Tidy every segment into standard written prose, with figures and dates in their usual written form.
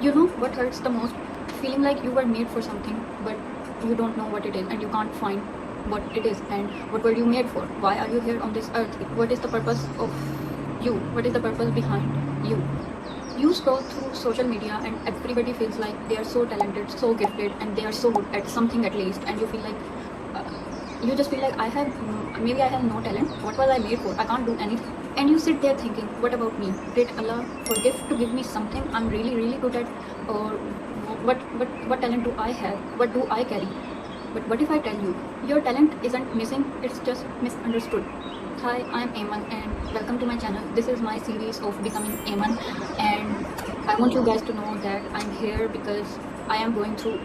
You know what hurts the most? Feeling like you were made for something, but you don't know what it is and you can't find what it is and what were you made for. Why are you here on this earth? What is the purpose of you? What is the purpose behind you? You scroll through social media and everybody feels like they are so talented, so gifted, and they are so good at something at least, and you feel like uh, you just feel like maybe I have no talent. What was I made for? I can't do anything. And you sit there thinking, what about me? Did Allah forget to give me something I'm really good at? Or what talent do I have? What do I carry? But what if I tell you, your talent isn't missing, it's just misunderstood. Hi, I'm Aman and welcome to my channel. This is my series of becoming Aman, and I want you guys to know that I'm here because I am going through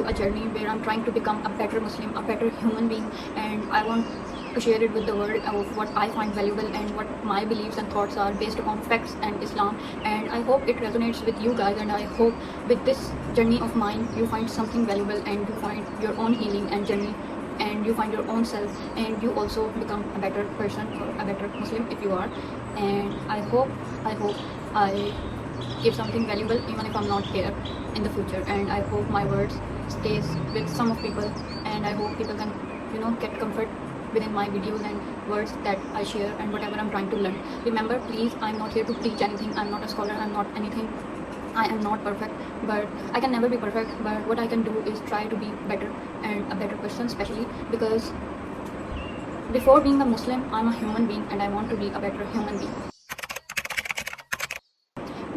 a journey where I'm trying to become a better Muslim, a better human being, and I want to share it with the world of what I find valuable and what my beliefs and thoughts are based upon facts and Islam. And I hope it resonates with you guys, and I hope with this journey of mine you find something valuable and you find your own healing and journey, and you find your own self, and you also become a better person or a better Muslim if you are. And I hope I give something valuable even if I'm not here in the future, and I hope my words stays with some of people, and I hope people can get comfort within my videos and words that I share and whatever I'm trying to learn. Remember, please, I'm not here to teach anything. I'm not a scholar, I'm not anything. I am not perfect, but I can never be perfect, but what I can do is try to be better and a better person, especially because before being a Muslim, I'm a human being and I want to be a better human being.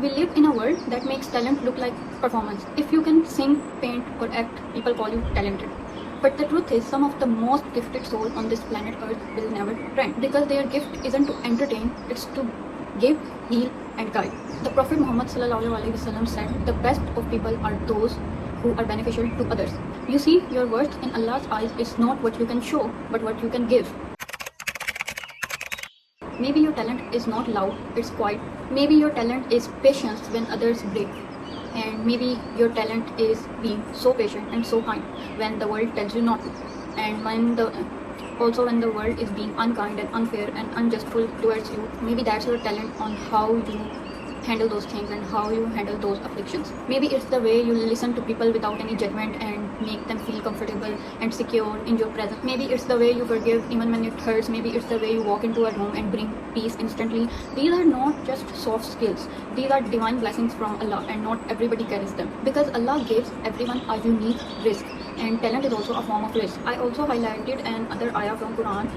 We live in a world that makes talent look like performance. If you can sing, paint, or act, people call you talented. But the truth is, some of the most gifted souls on this planet Earth will never trend, because their gift isn't to entertain, it's to give, heal, and guide. The Prophet Muhammad ﷺ said, the best of people are those who are beneficial to others. You see, your worth in Allah's eyes is not what you can show, but what you can give. Maybe your talent is not loud, it's quiet. Maybe your talent is patience when others break. And maybe your talent is being so patient and so kind when the world tells you not to. And when the world is being unkind and unfair and unjustful towards you, maybe that's your talent on how you handle those things and how you handle those afflictions. Maybe it's the way you listen to people without any judgment and make them feel comfortable and secure in your presence. Maybe it's the way you forgive even when it hurts. Maybe it's the way you walk into a room and bring peace instantly. These are not just soft skills. These are divine blessings from Allah, and not everybody carries them, because Allah gives everyone a unique risk, and talent is also a form of risk. I also highlighted another ayah from Quran.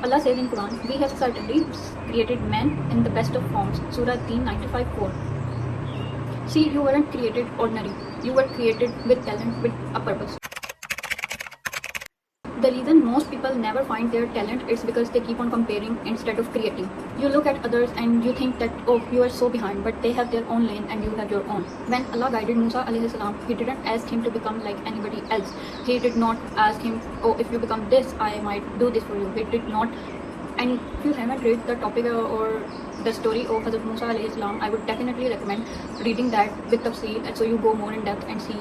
Allah says in Quran, we have certainly created man in the best of forms. Surah 95:4. See, you weren't created ordinary. You were created with talent, with a purpose. The reason most people never find their talent is because they keep on comparing instead of creating. You look at others and you think that, oh, you are so behind, but they have their own lane and you have your own. When Allah guided Musa alayhi salam, he didn't ask him to become like anybody else. He did not ask him, oh, if you become this, I might do this for you. He did not. And if you haven't read the topic or the story of Hazrat Musa alayhi salam, I would definitely recommend reading that with tafsir, and so you go more in depth and see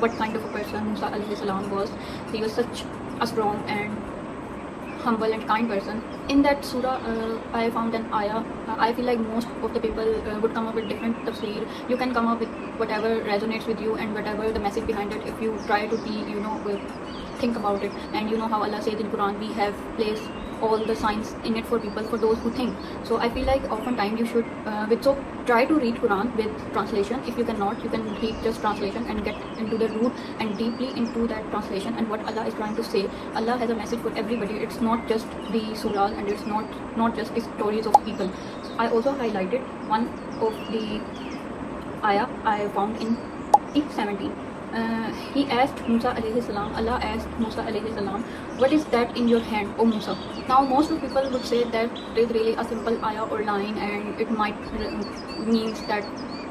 what kind of a person Musa alayhi salam was. He was such a strong and humble and kind person. In that surah, I found an ayah. I feel like most of the people would come up with different tafsir. You can come up with whatever resonates with you and whatever the message behind it, if you try to be, think about it. And you know how Allah says in Quran, we have placed all the signs in it for people, for those who think. So I feel like oftentimes you should try to read Quran with translation. If you cannot, you can read just translation and get into the root and deeply into that translation and what Allah is trying to say. Allah has a message for everybody. It's not just the surahs and it's not just the stories of people. I also highlighted one of the ayah I found in 17. He asked Musa alayhi salam, Allah asked Musa alayhi salam, what is that in your hand, O Musa? Now most of people would say that it is really a simple ayah or line, and it might means that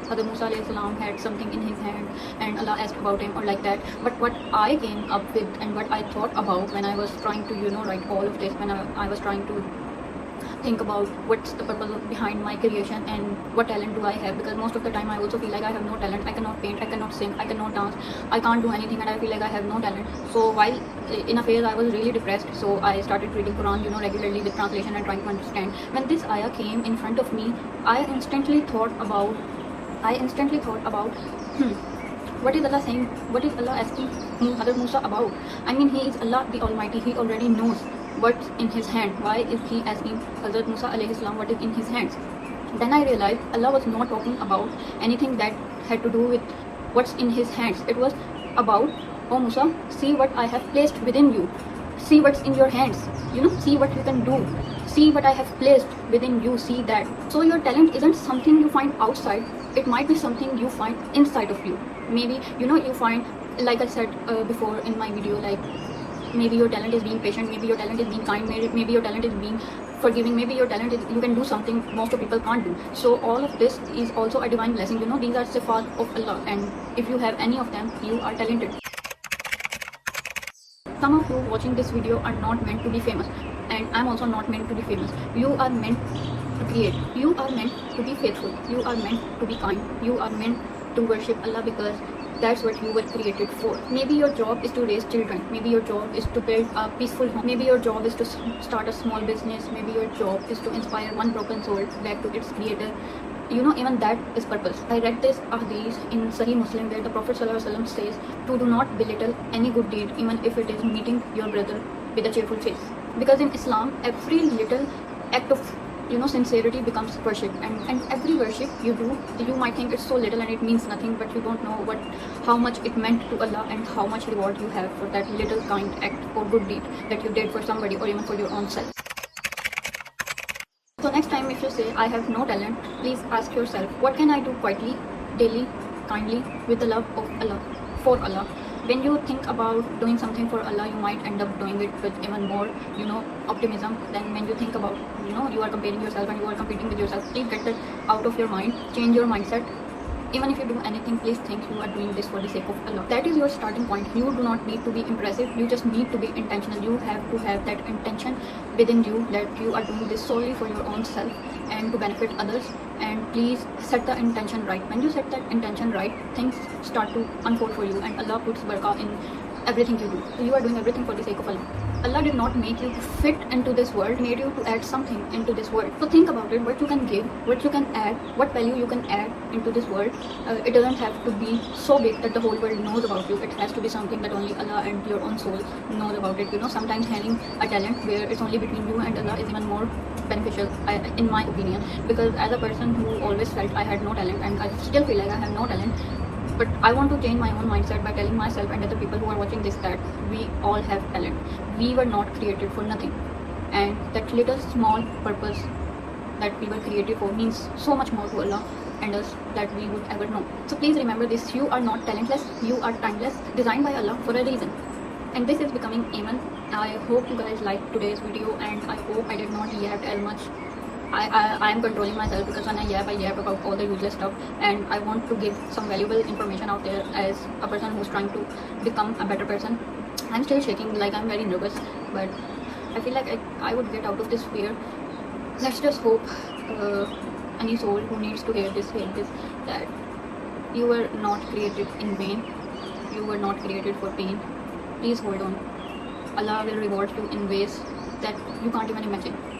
Hazrat Musa alayhi salam had something in his hand and Allah asked about him, or like that. But what I came up with and what I thought about when I was trying to write all of this, when I was trying to think about what's the purpose behind my creation and what talent do I have, because most of the time I also feel like I have no talent. I cannot paint, I cannot sing, I cannot dance, I can't do anything, and I feel like I have no talent. So while in a phase I was really depressed, so I started reading Quran, regularly with translation and trying to understand. When this ayah came in front of me, I instantly thought about what is Allah saying? What is Allah asking Hazrat Musa about? I mean, he is Allah the Almighty. He already knows what's in his hand. Why is he asking Hazrat Musa alayhi salam what is in his hands? Then I realized Allah was not talking about anything that had to do with what's in his hands. It was about, oh Musa, see what I have placed within you. See what's in your hands. See what you can do. See what I have placed within you. See that. So your talent isn't something you find outside. It might be something you find inside of you. Maybe you find, like I said before in my video, like maybe your talent is being patient, maybe your talent is being kind, maybe your talent is being forgiving, maybe your talent is you can do something most of people can't do. So all of this is also a divine blessing. These are sifat of Allah, and if you have any of them, you are talented. Some of you watching this video are not meant to be famous, and I'm also not meant to be famous. You are meant to create. You are meant to be faithful. You are meant to be kind. You are meant to worship Allah, because that's what you were created for. Maybe your job is to raise children. Maybe your job is to build a peaceful home. Maybe your job is to start a small business. Maybe your job is to inspire one broken soul back to its creator. Even that is purpose. I read this hadith in Sahih Muslim where the Prophet ﷺ says to do not belittle any good deed, even if it is meeting your brother with a cheerful face. Because in Islam, every little act of sincerity becomes worship, and every worship you do, you might think it's so little and it means nothing, but you don't know how much it meant to Allah and how much reward you have for that little kind act or good deed that you did for somebody or even for your own self. So next time if you say I have no talent, please ask yourself, what can I do quietly, daily, kindly, with the love of Allah, for Allah. When you think about doing something for Allah, you might end up doing it with even more, optimism than when you think about, you are comparing yourself and you are competing with yourself. Please get that out of your mind. Change your mindset. Even if you do anything, please think you are doing this for the sake of Allah. That is your starting point. You do not need to be impressive. You just need to be intentional. You have to have that intention within you that you are doing this solely for your own self and to benefit others. And please set the intention right. When you set that intention right, things start to unfold for you, and Allah puts barakah in everything you do. You are doing everything for the sake of Allah. Allah did not make you to fit into this world, made you to add something into this world. So think about it, what you can give, what you can add, what value you can add into this world. It doesn't have to be so big that the whole world knows about you. It has to be something that only Allah and your own soul knows about it. Sometimes having a talent where it's only between you and Allah is even more beneficial, in my opinion. Because as a person who always felt I had no talent, and I still feel like I have no talent, but I want to change my own mindset by telling myself and other people who are watching this that we all have talent. We were not created for nothing, and that little small purpose that we were created for means so much more to Allah and us that we would ever know. So please remember this, you are not talentless, you are timeless, designed by Allah for a reason. And this is becoming Amen. I hope you guys liked today's video, and I hope I did not yap as much. I am controlling myself, because when I yap about all the useless stuff, and I want to give some valuable information out there as a person who's trying to become a better person. I'm still shaking, like I'm very nervous, but I feel like I would get out of this fear. Let's just hope any soul who needs to hear this, that you were not created in vain. You were not created for pain. Please hold on. Allah will reward you in ways that you can't even imagine.